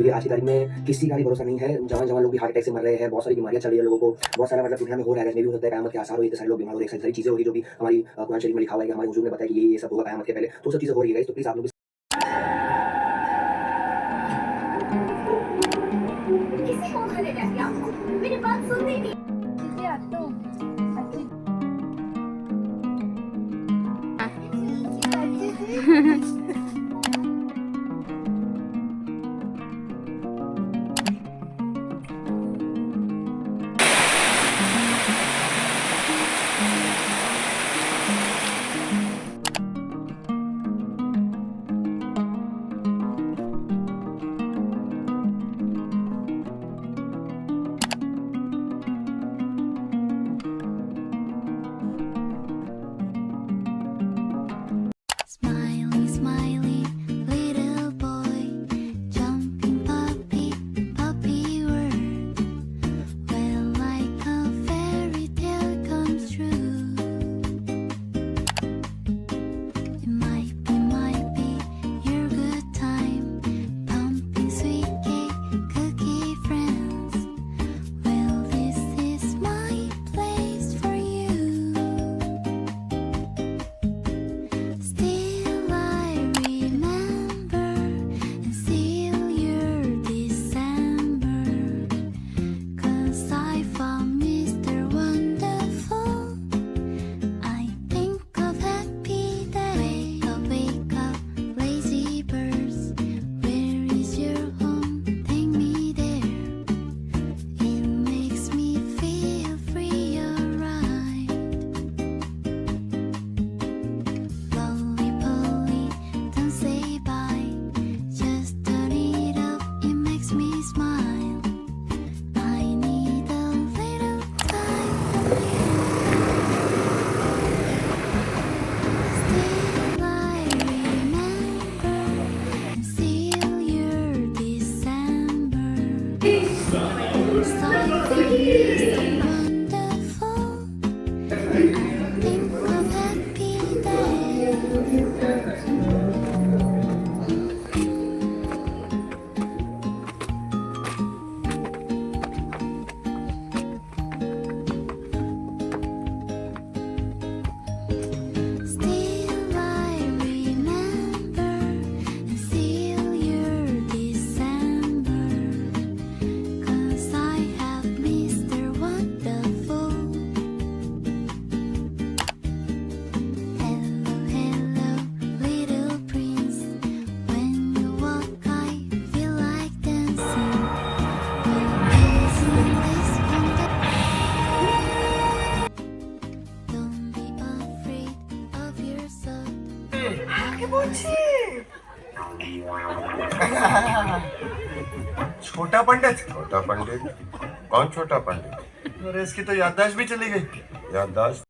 क्योंकि आज की तारीख में किसी का भी भरोसा नहीं है। जवान-जवान लोग भी हार्ट अटैक से मर रहे हैं, बहुत सारी बीमारियाँ चल रही है लोगों को, बहुत सारा मतलब दुनिया में हो रहा है, ऐसा भी हो सकता है कयामत के आसार हो, इतने सारे लोग बीमार हो रहे हैं, सारी चीज़ें हो रही हैं जो भी हमारी कुरान शरीफ में लिखा हुआ है कि हमारे हुजूर ने बताया कि ये सब होगा कयामत के पहले, तो सब चीज़ें हो रही है गाइस, तो प्लीज़ आप लोग भी किसी को खाने क्या मेरी बात सुनती नहीं। Smiley, smiley, little boy, jumping puppy, puppy word. Well, like a fairy tale comes true. It might be your good time, pumpkin sweet cake, cookie friends. Well, this is my place for you. Still I remember and still your December, 'cause I found Mr. Wonderful. I think of happy day. Wake up, lazy birds. Where is your home? Take me there. It makes me feel free, alright. Lolly Polly, don't say bye. Just turn it up, it makes me smile. I need a little time from you. Still I remember and still your December. Something is wonderful. I think of happy day. Still I remember and still your December, 'cause I have Mr. Wonderful. Hello, hello, little prince. When you walk, I feel like dancing. Well, isn't this wonderful? Don't be afraid of yourself. छोटा पंडित। छोटा पंडित? कौन छोटा पंडित? अरे इसकी तो याददाश्त भी चली गई। याददाश्त?